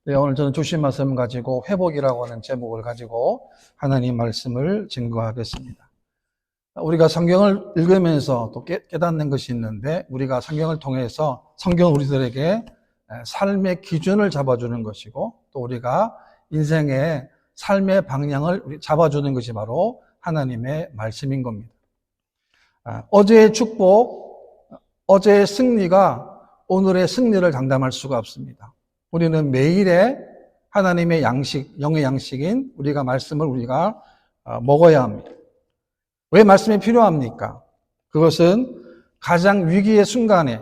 네, 오늘 저는 주신 말씀 가지고 회복이라고 하는 제목을 가지고 하나님 말씀을 증거하겠습니다. 우리가 성경을 읽으면서 또 깨닫는 것이 있는데, 우리가 성경을 통해서 성경은 우리들에게 삶의 기준을 잡아주는 것이고, 또 우리가 인생의 삶의 방향을 잡아주는 것이 바로 하나님의 말씀인 겁니다. 어제의 축복, 어제의 승리가 오늘의 승리를 장담할 수가 없습니다. 우리는 매일의 하나님의 양식, 영의 양식인 말씀을 우리가 먹어야 합니다. 왜 말씀이 필요합니까? 그것은 가장 위기의 순간에,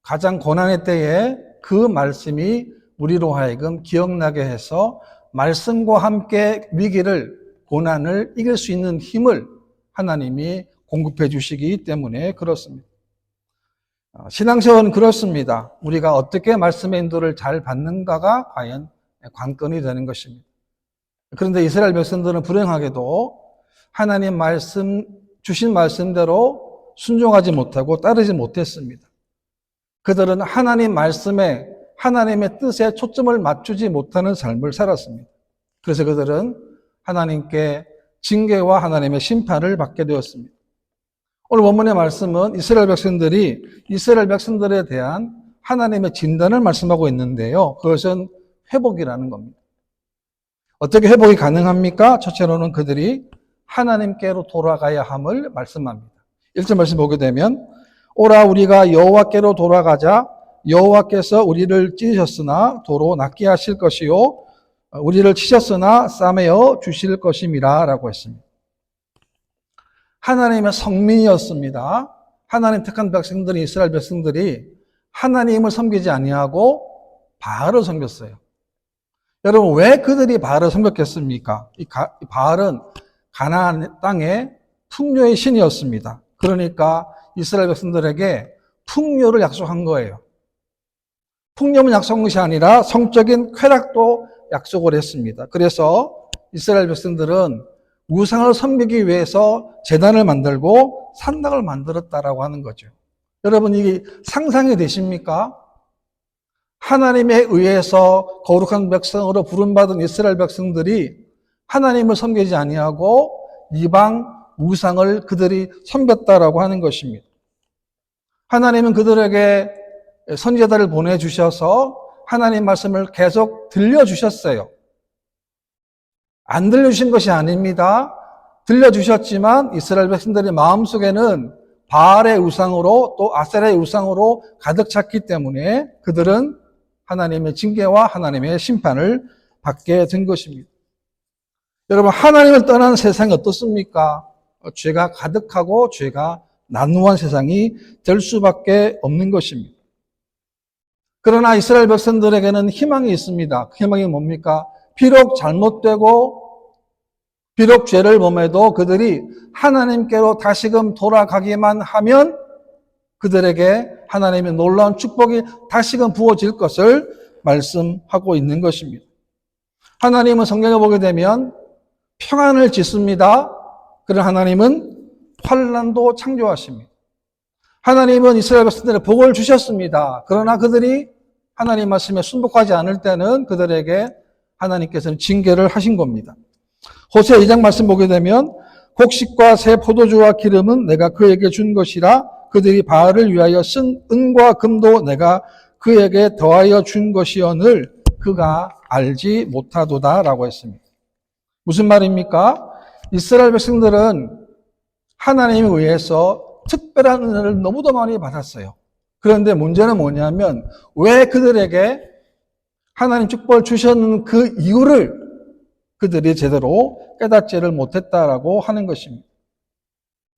가장 고난의 때에 그 말씀이 우리로 하여금 기억나게 해서 말씀과 함께 위기를, 고난을 이길 수 있는 힘을 하나님이 공급해 주시기 때문에 그렇습니다. 신앙생활은 그렇습니다. 우리가 어떻게 말씀의 인도를 잘 받는가가 과연 관건이 되는 것입니다. 그런데 이스라엘 백성들은 불행하게도 하나님 주신 말씀대로 순종하지 못하고 따르지 못했습니다. 그들은 하나님 말씀에, 하나님의 뜻에 초점을 맞추지 못하는 삶을 살았습니다. 그래서 그들은 하나님께 징계와 하나님의 심판을 받게 되었습니다. 오늘 본문의 말씀은 이스라엘 백성들에 대한 하나님의 진단을 말씀하고 있는데요. 그것은 회복이라는 겁니다. 어떻게 회복이 가능합니까? 첫째로는 그들이 하나님께로 돌아가야 함을 말씀합니다. 1절 말씀 보게 되면, 오라 우리가 여호와께로 돌아가자. 여호와께서 우리를 찢으셨으나 도로 낫게 하실 것이요 우리를 치셨으나 싸매어 주실 것임이라 라고 했습니다. 하나님의 성민이었습니다. 하나님 택한 백성들이, 이스라엘 백성들이 하나님을 섬기지 아니하고 바알을 섬겼어요. 여러분, 왜 그들이 바알을 섬겼겠습니까? 이 바알은 가나안 땅의 풍요의 신이었습니다. 그러니까 이스라엘 백성들에게 풍요를 약속한 거예요. 풍요만 약속한 것이 아니라 성적인 쾌락도 약속을 했습니다. 그래서 이스라엘 백성들은 우상을 섬기기 위해서 제단을 만들고 산당을 만들었다라고 하는 거죠. 여러분, 이게 상상이 되십니까? 하나님에 의해서 거룩한 백성으로 부름받은 이스라엘 백성들이 하나님을 섬기지 아니하고 이방 우상을 그들이 섬겼다라고 하는 것입니다. 하나님은 그들에게 선지자들을 보내주셔서 하나님 말씀을 계속 들려주셨어요. 안 들려주신 것이 아닙니다. 들려주셨지만 이스라엘 백성들의 마음속에는 바알의 우상으로 또 아세라의 우상으로 가득 찼기 때문에 그들은 하나님의 징계와 하나님의 심판을 받게 된 것입니다. 여러분, 하나님을 떠난 세상이 어떻습니까? 죄가 가득하고 죄가 난무한 세상이 될 수밖에 없는 것입니다. 그러나 이스라엘 백성들에게는 희망이 있습니다. 그 희망이 뭡니까? 비록 잘못되고 비록 죄를 범해도 그들이 하나님께로 다시금 돌아가기만 하면 그들에게 하나님의 놀라운 축복이 다시금 부어질 것을 말씀하고 있는 것입니다. 하나님은 성경에 보게 되면 평안을 짓습니다. 그러나 하나님은 환난도 창조하십니다. 하나님은 이스라엘 백성들의 복을 주셨습니다. 그러나 그들이 하나님 말씀에 순복하지 않을 때는 그들에게 하나님께서는 징계를 하신 겁니다. 호세 2장 말씀 보게 되면, 곡식과 새 포도주와 기름은 내가 그에게 준 것이라 그들이 바알을 위하여 쓴 은과 금도 내가 그에게 더하여 준 것이오늘 그가 알지 못하도다 라고 했습니다. 무슨 말입니까? 이스라엘 백성들은 하나님에 의해서 특별한 은혜를 너무도 많이 받았어요. 그런데 문제는 뭐냐면, 왜 그들에게 하나님 축복을 주셨는 그 이유를 그들이 제대로 깨닫지를 못했다라고 하는 것입니다.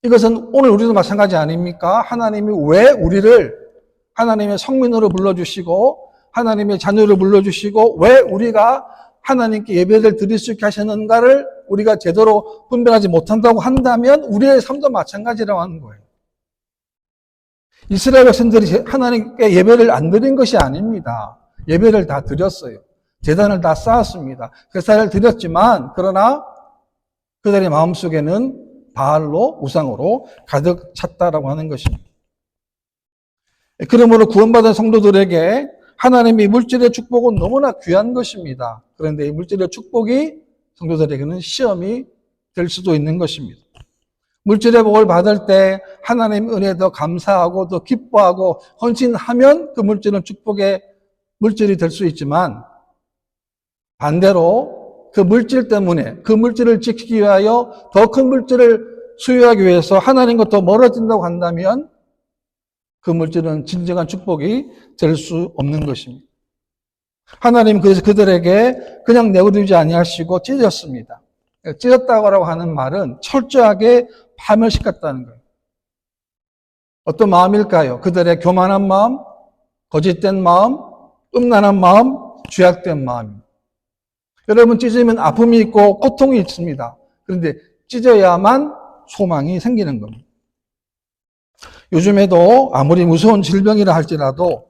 이것은 오늘 우리도 마찬가지 아닙니까? 하나님이 왜 우리를 하나님의 성민으로 불러주시고 하나님의 자녀로 불러주시고 왜 우리가 하나님께 예배를 드릴 수 있게 하셨는가를 우리가 제대로 분별하지 못한다고 한다면 우리의 삶도 마찬가지라고 하는 거예요. 이스라엘 백성들이 하나님께 예배를 안 드린 것이 아닙니다. 예배를 다 드렸어요. 제단을 다 쌓았습니다. 제사를 드렸지만 그러나 그들의 마음속에는 바알로, 우상으로 가득 찼다라고 하는 것입니다. 그러므로 구원받은 성도들에게 하나님의 물질의 축복은 너무나 귀한 것입니다. 그런데 이 물질의 축복이 성도들에게는 시험이 될 수도 있는 것입니다. 물질의 복을 받을 때 하나님 은혜에 더 감사하고 더 기뻐하고 헌신하면 그 물질은 축복의 물질이 될 수 있지만 반대로 그 물질 때문에 그 물질을 지키기 위하여 더 큰 물질을 수요하기 위해서 하나님과 더 멀어진다고 한다면 그 물질은 진정한 축복이 될 수 없는 것입니다. 하나님 그래서 그들에게 그냥 내버려두지 아니하시고 찢었습니다. 찢었다고 하는 말은 철저하게 파멸시켰다는 거예요. 어떤 마음일까요? 그들의 교만한 마음, 거짓된 마음, 음란한 마음, 죄악된 마음입니다. 여러분 찢으면 아픔이 있고 고통이 있습니다. 그런데 찢어야만 소망이 생기는 겁니다. 요즘에도 아무리 무서운 질병이라 할지라도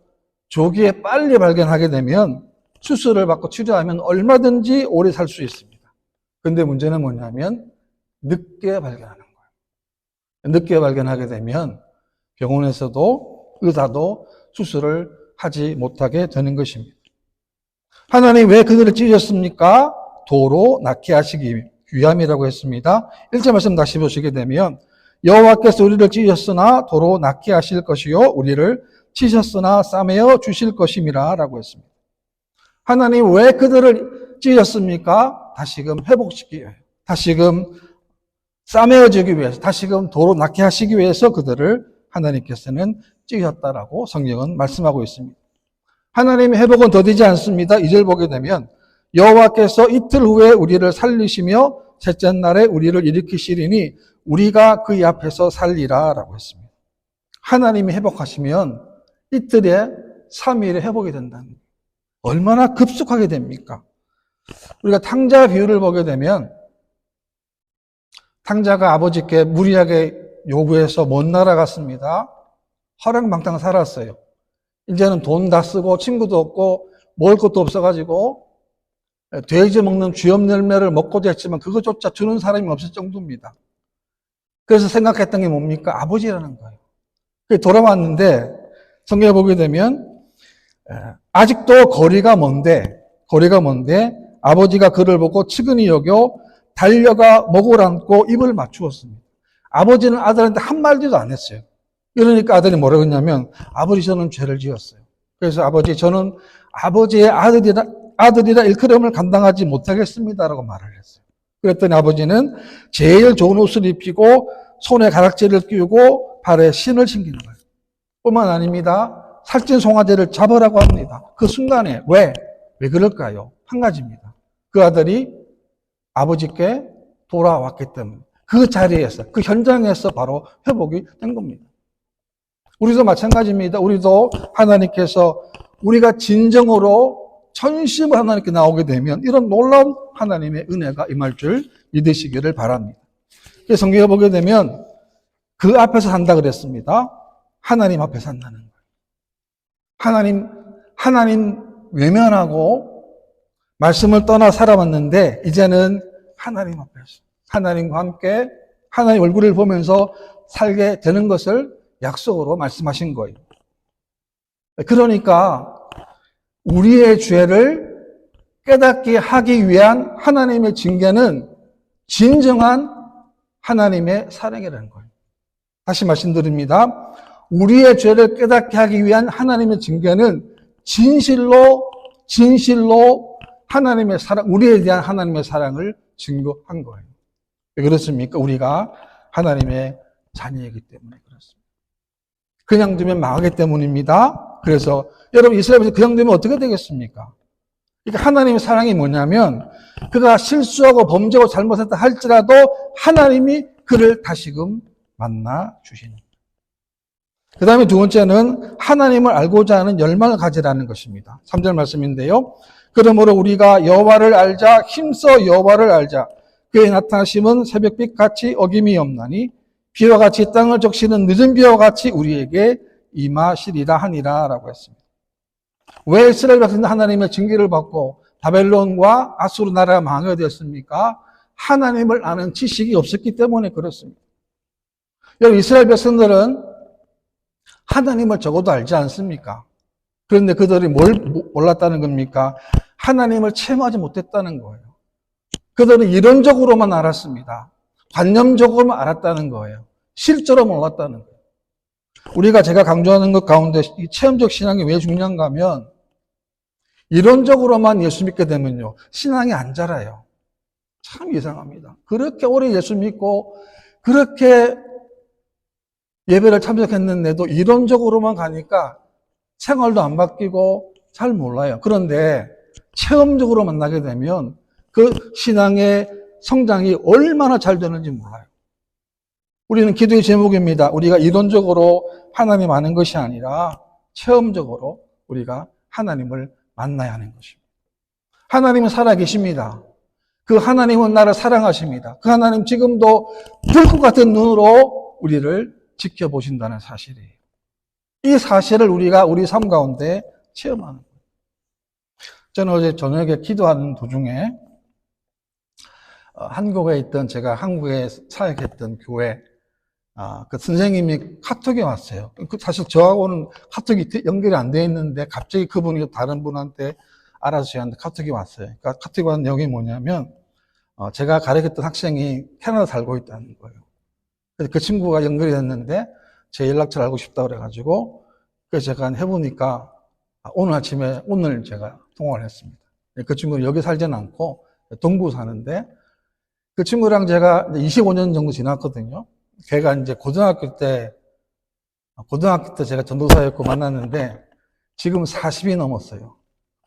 조기에 빨리 발견하게 되면 수술을 받고 치료하면 얼마든지 오래 살 수 있습니다. 그런데 문제는 뭐냐면 늦게 발견하는 거예요. 늦게 발견하게 되면 병원에서도 의사도 수술을 하지 못하게 되는 것입니다. 하나님 왜 그들을 찢으셨습니까? 도로 낳게 하시기 위함이라고 했습니다. 1절 말씀 다시 보시게 되면 여호와께서 우리를 찢으셨으나 도로 낳게 하실 것이요 우리를 치셨으나 싸매어 주실 것임이라 라고 했습니다. 하나님 왜 그들을 찢으셨습니까? 다시금 회복시키기 위해서, 다시금 싸매어지기 위해서, 다시금 도로 낳게 하시기 위해서 그들을 하나님께서는 찢으셨다라고 성경은 말씀하고 있습니다. 하나님의 회복은 더디지 않습니다. 2절 보게 되면 여호와께서 이틀 후에 우리를 살리시며 셋째 날에 우리를 일으키시리니 우리가 그의 앞에서 살리라 라고 했습니다. 하나님이 회복하시면 이틀에 3일에 회복이 된다는 거예요. 얼마나 급속하게 됩니까? 우리가 탕자 비유를 보게 되면 탕자가 아버지께 무리하게 요구해서 먼 나라 갔습니다. 허랑방탕 살았어요. 이제는 돈 다 쓰고 친구도 없고 먹을 것도 없어가지고 돼지 먹는 쥐염 열매를 먹고자 했지만 그것조차 주는 사람이 없을 정도입니다. 그래서 생각했던 게 뭡니까? 아버지라는 거예요. 돌아왔는데 성경에 보게 되면 아직도 거리가 먼데 아버지가 그를 보고 측은히 여겨 달려가 목을 안고 입을 맞추었습니다. 아버지는 아들한테 한마디도 안 했어요. 그러니까 아들이 뭐라고 했냐면 아버지 저는 죄를 지었어요. 그래서 아버지 저는 아버지의 아들이라 일컬음을 감당하지 못하겠습니다라고 말을 했어요. 그랬더니 아버지는 제일 좋은 옷을 입히고 손에 가락지를 끼우고 발에 신을 신기는 거예요. 뿐만 아닙니다. 살찐 송아지를 잡으라고 합니다. 그 순간에 왜 그럴까요? 한 가지입니다. 그 아들이 아버지께 돌아왔기 때문에 그 자리에서 그 현장에서 바로 회복이 된 겁니다. 우리도 마찬가지입니다. 우리도 하나님께서 우리가 진정으로 전심으로 하나님께 나오게 되면 이런 놀라운 하나님의 은혜가 임할 줄 믿으시기를 바랍니다. 성경에 보게 되면 그 앞에서 산다 그랬습니다. 하나님 앞에 산다는 거예요. 하나님 외면하고 말씀을 떠나 살아왔는데 이제는 하나님 앞에서 하나님과 함께 하나님 얼굴을 보면서 살게 되는 것을 약속으로 말씀하신 거예요. 그러니까 우리의 죄를 깨닫게 하기 위한 하나님의 징계는 진정한 하나님의 사랑이라는 거예요. 다시 말씀드립니다. 우리의 죄를 깨닫게 하기 위한 하나님의 징계는 진실로 하나님의 사랑, 우리에 대한 하나님의 사랑을 증거한 거예요. 왜 그렇습니까? 우리가 하나님의 자녀이기 때문에 그렇습니다. 그냥 두면 망하기 때문입니다. 그래서 여러분 이스라엘에서 그냥 두면 어떻게 되겠습니까? 그러니까 하나님의 사랑이 뭐냐면 그가 실수하고 범죄하고 잘못했다 할지라도 하나님이 그를 다시금 만나 주시는 거예요. 그 다음에 두 번째는 하나님을 알고자 하는 열망을 가지라는 것입니다. 3절 말씀인데요. 그러므로 우리가 여호와를 알자 힘써 여호와를 알자 그의 나타나심은 새벽빛 같이 어김이 없나니 비와 같이 땅을 적시는 늦은 비와 같이 우리에게 임하시리라 하니라 라고 했습니다. 왜 이스라엘 백성들은 하나님의 징계를 받고 바벨론과 아수르 나라가 망하게 되었습니까? 하나님을 아는 지식이 없었기 때문에 그렇습니다. 여러분 이스라엘 백성들은 하나님을 적어도 알지 않습니까? 그런데 그들이 뭘 몰랐다는 겁니까? 하나님을 체험하지 못했다는 거예요. 그들은 이론적으로만 알았습니다. 관념적으로만 알았다는 거예요. 실제로 몰랐다는 거예요. 우리가 제가 강조하는 것 가운데 이 체험적 신앙이 왜 중요한가 하면 이론적으로만 예수 믿게 되면요. 신앙이 안 자라요. 참 이상합니다. 그렇게 오래 예수 믿고 그렇게 예배를 참석했는데도 이론적으로만 가니까 생활도 안 바뀌고 잘 몰라요. 그런데 체험적으로 만나게 되면 그 신앙의 성장이 얼마나 잘 되는지 몰라요. 우리는 기도의 제목입니다. 우리가 이론적으로 하나님 아는 것이 아니라 체험적으로 우리가 하나님을 만나야 하는 것입니다. 하나님은 살아계십니다. 그 하나님은 나를 사랑하십니다. 그 하나님 지금도 불꽃 같은 눈으로 우리를 지켜보신다는 사실이에요. 이 사실을 우리가 우리 삶 가운데 체험하는 거예요. 저는 어제 저녁에 기도하는 도중에 한국에 있던 제가 한국에 사역했던 교회 그 선생님이 카톡이 왔어요. 사실 저하고는 카톡이 연결이 안 돼 있는데 갑자기 그분이 다른 분한테 알아서 저한테 카톡이 왔어요. 그러니까 카톡이 왔는 내용이 뭐냐면 제가 가르쳤던 학생이 캐나다 살고 있다는 거예요. 그래서 그 친구가 연결이 됐는데 제 연락처를 알고 싶다고 그래가지고 그래서 제가 해보니까 오늘 아침에 오늘 제가 통화를 했습니다. 그 친구는 여기 살지는 않고 동부 사는데 그 친구랑 제가 25년 정도 지났거든요. 걔가 이제 고등학교 때 제가 전도사였고 만났는데 지금 40이 넘었어요.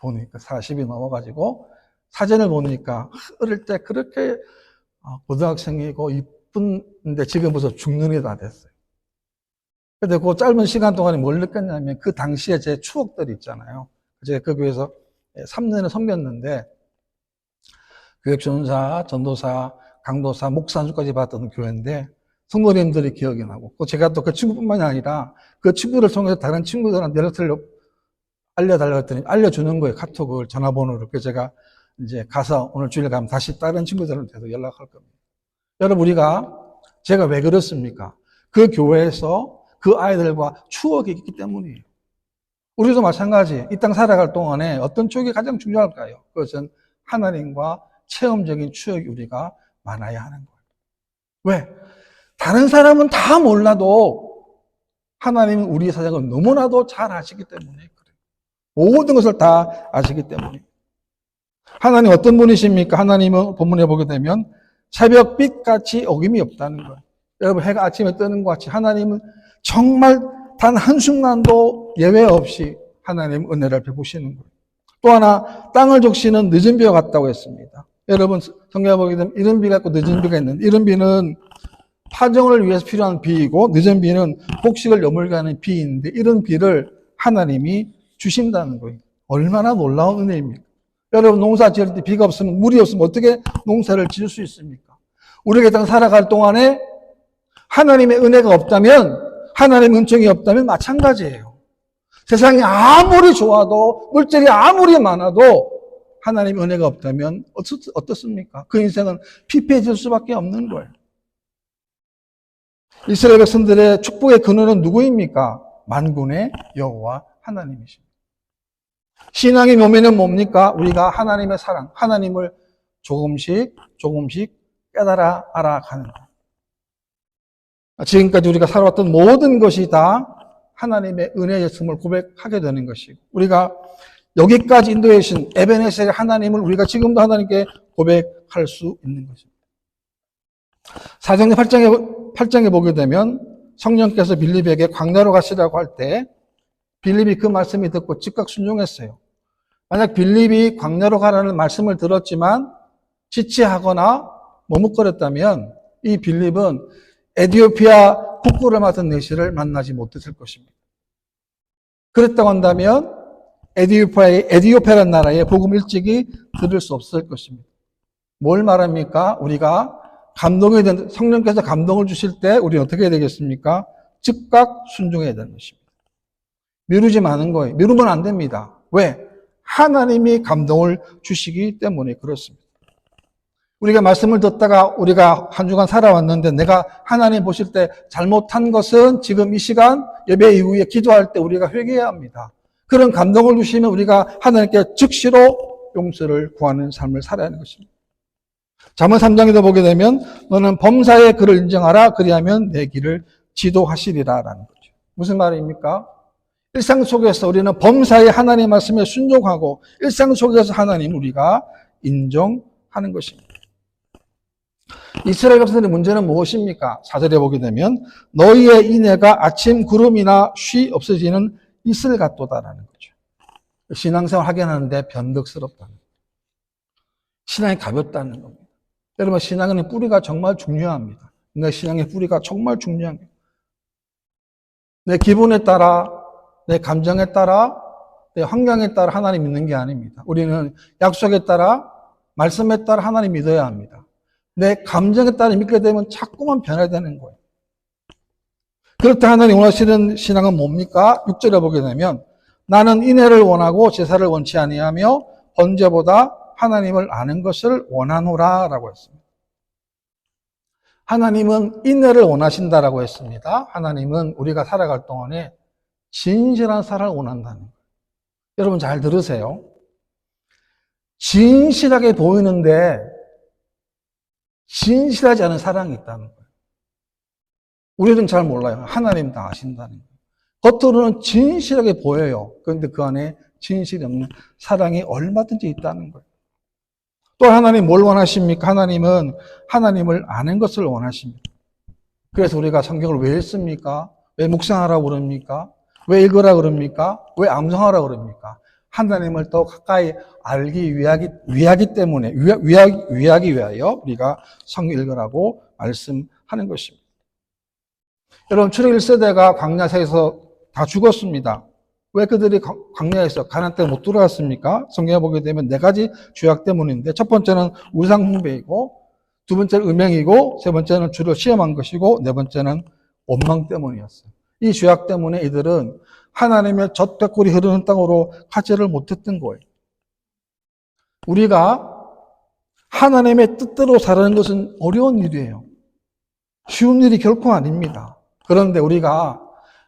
보니까 40이 넘어가지고 사진을 보니까 어릴 때 그렇게 고등학생이고 이쁜데 지금 벌써 중년이 다 됐어요. 근데 그 짧은 시간 동안에 뭘 느꼈냐면 그 당시에 제 추억들이 있잖아요. 제가 그 교회에서 3년을 섬겼는데 교육전사, 전도사, 강도사, 목사 안수까지 받았던 교회인데 성도님들이 기억이 나고 또 제가 또 그 친구뿐만이 아니라 그 친구를 통해서 다른 친구들한테 연락처를 알려달라고 했더니 알려주는 거예요. 카톡을 전화번호를. 그래서 제가 이제 가서 오늘 주일 가면 다시 다른 친구들한테도 연락할 겁니다. 여러분 우리가 제가 왜 그렇습니까? 그 교회에서 그 아이들과 추억이 있기 때문이에요. 우리도 마찬가지. 이 땅 살아갈 동안에 어떤 추억이 가장 중요할까요? 그것은 하나님과 체험적인 추억이 우리가 많아야 하는 거예요. 왜? 다른 사람은 다 몰라도 하나님은 우리 사정을 너무나도 잘 아시기 때문에 그래요. 모든 것을 다 아시기 때문에. 하나님 어떤 분이십니까? 하나님은 본문에 보게 되면 새벽빛같이 어김이 없다는 거예요. 여러분 해가 아침에 뜨는 것 같이 하나님은 정말 단 한순간도 예외 없이 하나님 은혜를 베푸시는 거예요. 또 하나 땅을 적시는 늦은 비와 같다고 했습니다. 여러분 성경에 보게 되면 이른 비가 있고 늦은 비가 있는데 이른 비는 파종을 위해서 필요한 비이고 늦은 비는 곡식을 여물게 하는 비인데 이런 비를 하나님이 주신다는 거예요. 얼마나 놀라운 은혜입니까? 여러분 농사 지을 때 비가 없으면 물이 없으면 어떻게 농사를 지을 수 있습니까? 우리가 땅 살아갈 동안에 하나님의 은혜가 없다면 하나님의 은총이 없다면 마찬가지예요. 세상이 아무리 좋아도 물질이 아무리 많아도 하나님의 은혜가 없다면 어떻습니까? 그 인생은 피폐해질 수밖에 없는 거예요. 이스라엘 백성들의 축복의 근원은 누구입니까? 만군의 여호와 하나님이십니다. 신앙의 묘미는 뭡니까? 우리가 하나님의 사랑, 하나님을 조금씩 깨달아 알아가는 것. 지금까지 우리가 살아왔던 모든 것이 다 하나님의 은혜였음을 고백하게 되는 것이고 우리가 여기까지 인도해 주신 에베네셀의 하나님을 우리가 지금도 하나님께 고백할 수 있는 것입니다. 사도행전 8장에 보게 되면 성령께서 빌립에게 광야로 가시라고 할 때 빌립이 그 말씀이 듣고 즉각 순종했어요. 만약 빌립이 광야로 가라는 말씀을 들었지만 지체하거나 머뭇거렸다면 이 빌립은 에티오피아 국구를 맡은 내시를 만나지 못했을 것입니다. 그랬다고 한다면 에티오피아라는 나라에 복음 일찍이 들을 수 없을 것입니다. 뭘 말합니까? 우리가 감동이 된 성령께서 감동을 주실 때 우리는 어떻게 해야 되겠습니까? 즉각 순종해야 되는 것입니다. 미루지 마는 거예요. 미루면 안 됩니다. 왜? 하나님이 감동을 주시기 때문에 그렇습니다. 우리가 말씀을 듣다가 우리가 한 주간 살아왔는데 내가 하나님 보실 때 잘못한 것은 지금 이 시간 예배 이후에 기도할 때 우리가 회개해야 합니다. 그런 감동을 주시면 우리가 하나님께 즉시로 용서를 구하는 삶을 살아야 하는 것입니다. 잠언 3장에도 보게 되면 너는 범사에 그를 인정하라 그리하면 내 길을 지도하시리라 라는 거죠. 무슨 말입니까? 일상 속에서 우리는 범사에 하나님 말씀에 순종하고 일상 속에서 하나님 우리가 인정하는 것입니다. 이스라엘 백성들의 문제는 무엇입니까? 4절에 보게 되면 너희의 인애가 아침 구름이나 쉬 없어지는 이슬 같도다라는 거죠. 신앙생활 하게 하는데 변덕스럽다는 거예요. 신앙이 가볍다는 겁니다. 여러분 신앙은 뿌리가 정말 중요합니다. 내 신앙의 뿌리가 정말 중요한 거예요. 내 기분에 따라 내 감정에 따라 내 환경에 따라 하나님 믿는 게 아닙니다. 우리는 약속에 따라 말씀에 따라 하나님 믿어야 합니다. 내 감정에 따라 믿게 되면 자꾸만 변화되는 거예요. 그럴 때 하나님 원하시는 신앙은 뭡니까? 6절에 보게 되면 나는 인애를 원하고 제사를 원치 아니하며 번제보다 하나님을 아는 것을 원하노라 라고 했습니다. 하나님은 인애를 원하신다라고 했습니다. 하나님은 우리가 살아갈 동안에 진실한 사랑을 원한다는 거예요. 여러분 잘 들으세요. 진실하게 보이는데 진실하지 않은 사랑이 있다는 거예요. 우리는 잘 몰라요. 하나님 다 아신다는 거예요. 겉으로는 진실하게 보여요. 그런데 그 안에 진실이 없는 사랑이 얼마든지 있다는 거예요. 또 하나님 뭘 원하십니까? 하나님은 하나님을 아는 것을 원하십니다. 그래서 우리가 성경을 왜 읽습니까? 왜 묵상하라고 그럽니까? 왜 읽으라고 그럽니까? 왜 암송하라고 그럽니까? 하나님을 더 가까이 알기 위하기 때문에, 위하기 위하여 우리가 성경 읽으라고 말씀하는 것입니다. 여러분, 출애굽 1세대가 광야에서 다 죽었습니다. 왜 그들이 광야에서 가나안 땅에 못 들어갔습니까? 성경에 보게 되면 4가지 죄악 때문인데, 첫 번째는 우상 숭배이고, 두 번째는 음행이고, 세 번째는 주를 시험한 것이고, 네 번째는 원망 때문이었어요. 이 죄악 때문에 이들은 하나님의 젖백골이 흐르는 땅으로 가지를 못했던 거예요. 우리가 하나님의 뜻대로 살아가는 것은 어려운 일이에요. 쉬운 일이 결코 아닙니다. 그런데 우리가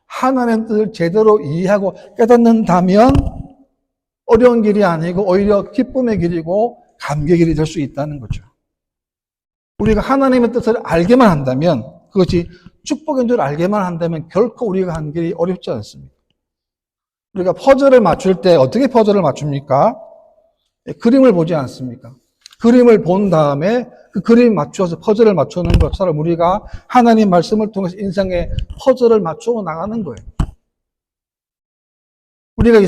하나님의 뜻을 제대로 이해하고 깨닫는다면 어려운 길이 아니고 오히려 기쁨의 길이고 감격의 길이 될 수 있다는 거죠. 우리가 하나님의 뜻을 알게만 한다면, 그것이 축복인 줄 알게만 한다면 결코 우리가 한 길이 어렵지 않습니다. 우리가 퍼즐을 맞출 때 어떻게 퍼즐을 맞춥니까? 그림을 보지 않습니까? 그림을 본 다음에 그 그림 맞춰서 퍼즐을 맞추는 것처럼 우리가 하나님 말씀을 통해서 인생의 퍼즐을 맞추어 나가는 거예요. 우리가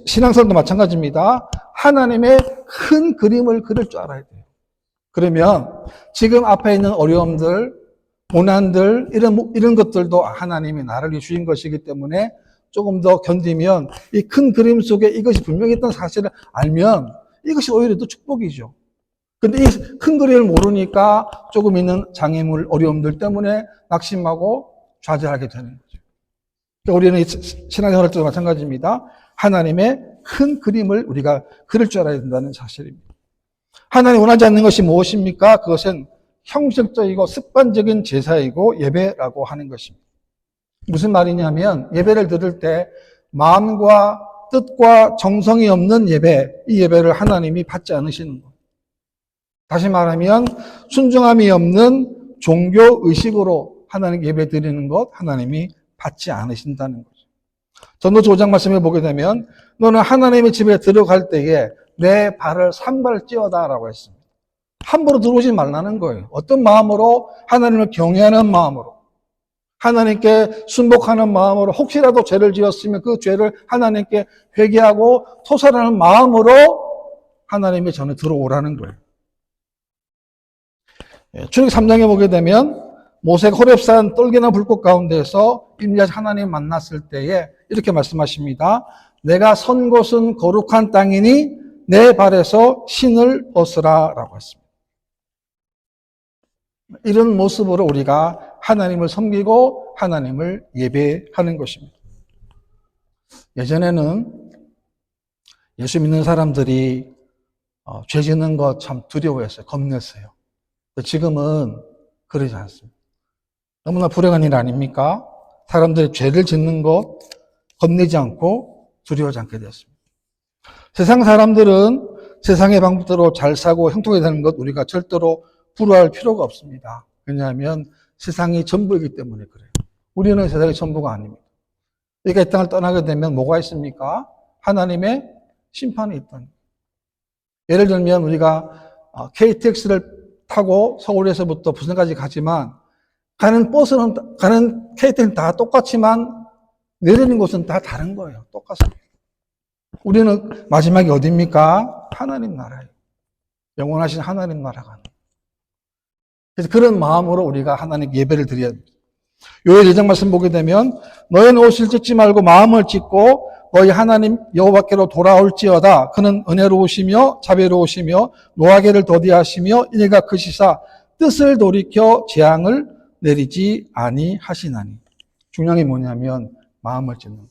신앙생활도 마찬가지입니다. 하나님의 큰 그림을 그릴 줄 알아야 돼요. 그러면 지금 앞에 있는 어려움들, 고난들, 이런 것들도 하나님이 나를 위해 주신 것이기 때문에 조금 더 견디면 이 큰 그림 속에 이것이 분명히 있다는 사실을 알면 이것이 오히려 더 축복이죠. 근데 이 큰 그림을 모르니까 조금 있는 장애물, 어려움들 때문에 낙심하고 좌절하게 되는 거죠. 그러니까 우리는 신앙생활 때도 마찬가지입니다. 하나님의 큰 그림을 우리가 그릴 줄 알아야 된다는 사실입니다. 하나님 원하지 않는 것이 무엇입니까? 그것은 형식적이고 습관적인 제사이고 예배라고 하는 것입니다. 무슨 말이냐면 예배를 드릴 때 마음과 뜻과 정성이 없는 예배, 이 예배를 하나님이 받지 않으시는 것. 다시 말하면 순종함이 없는 종교 의식으로 하나님 예배 드리는 것 하나님이 받지 않으신다는 거죠. 전도서 5장 말씀을 보게 되면 너는 하나님의 집에 들어갈 때에 내 발을 산발찌어다라고 했습니다. 함부로 들어오지 말라는 거예요. 어떤 마음으로? 하나님을 경외하는 마음으로, 하나님께 순복하는 마음으로, 혹시라도 죄를 지었으면 그 죄를 하나님께 회개하고 토설하는 마음으로 하나님의 전에 들어오라는 거예요. 출애굽 3장에 보게 되면 모세가 호렙산 떨기나 불꽃 가운데서 임자 하나님 만났을 때에 이렇게 말씀하십니다. 내가 선 곳은 거룩한 땅이니 내 발에서 신을 벗으라 라고 했습니다. 이런 모습으로 우리가 하나님을 섬기고 하나님을 예배하는 것입니다. 예전에는 예수 믿는 사람들이 죄 짓는 거 참 두려워했어요. 겁냈어요. 지금은 그러지 않습니다. 너무나 불행한 일 아닙니까? 사람들이 죄를 짓는 것 겁내지 않고 두려워하지 않게 되었습니다. 세상 사람들은 세상의 방법대로 잘 사고 형통하게 되는 것 우리가 절대로 불화할 필요가 없습니다. 왜냐하면 세상이 전부이기 때문에 그래요. 우리는 세상의 전부가 아닙니다. 그러니까 이 땅을 떠나게 되면 뭐가 있습니까? 하나님의 심판이 있다는. 예를 들면 우리가 KTX를 타고 서울에서부터 부산까지 가지만 가는 KTX는 다 똑같지만 내리는 곳은 다 다른 거예요. 똑같습니다. 우리는 마지막이 어디입니까? 하나님 나라예요. 영원하신 하나님 나라가. 그래서 그런 마음으로 우리가 하나님 예배를 드려야 됩니다. 요엘 2장 말씀 보게 되면 너희는 옷을 찢지 말고 마음을 찢고 너희 하나님 여호와께로 돌아올지어다. 그는 은혜로우시며 자비로우시며 노하게를 더디하시며 일가 크시사 뜻을 돌이켜 재앙을 내리지 아니하시나니. 중요한 게 뭐냐면 마음을 찢는 거예요.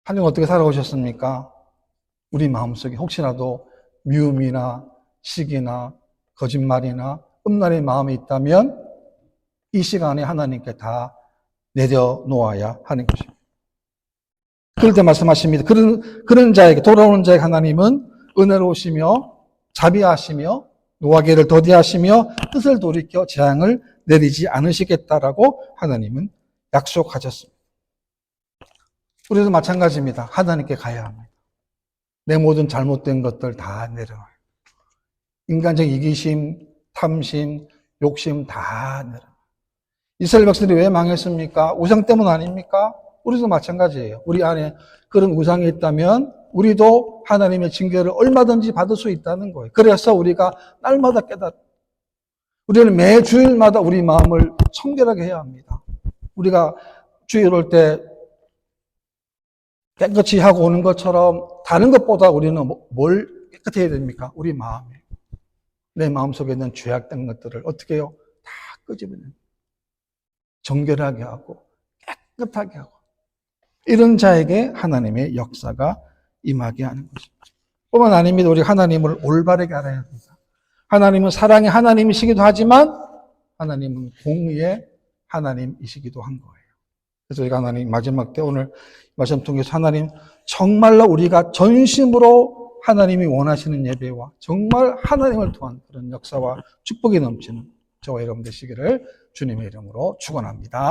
하나님 어떻게 살아오셨습니까? 우리 마음속에 혹시라도 미움이나 시기나 거짓말이나 음란의 마음이 있다면 이 시간에 하나님께 다 내려놓아야 하는 것입니다. 그럴 때 말씀하십니다. 그런 자에게, 돌아오는 자에게 하나님은 은혜로우시며 자비하시며 노하게를 더디하시며 뜻을 돌이켜 재앙을 내리지 않으시겠다라고 하나님은 약속하셨습니다. 우리도 마찬가지입니다. 하나님께 가야 합니다. 내 모든 잘못된 것들 다 내려놔요. 인간적 이기심, 탐심, 욕심 다 내려놔요. 이스라엘 백성들이 왜 망했습니까? 우상 때문 아닙니까? 우리도 마찬가지예요. 우리 안에 그런 우상이 있다면 우리도 하나님의 징계를 얼마든지 받을 수 있다는 거예요. 그래서 우리가 날마다 우리는 매 주일마다 우리 마음을 청결하게 해야 합니다. 우리가 주일 올 때 깨끗이 하고 오는 것처럼 다른 것보다 우리는 뭘 깨끗이 해야 됩니까? 우리 마음에. 내 마음속에 있는 죄악된 것들을 어떻게 해요? 다 끄집어내요. 정결하게 하고 깨끗하게 하고 이런 자에게 하나님의 역사가 임하게 하는 것입니다. 뿐만 아닙니다. 우리 하나님을 올바르게 알아야 합니다. 하나님은 사랑의 하나님이시기도 하지만 하나님은 공의의 하나님이시기도 한 거예요. 그래서 우리가 하나님 마지막 때 오늘 말씀 통해서 하나님 정말로 우리가 전심으로 하나님이 원하시는 예배와 정말 하나님을 통한 그런 역사와 축복이 넘치는 저와 여러분 되시기를 주님의 이름으로 축원합니다.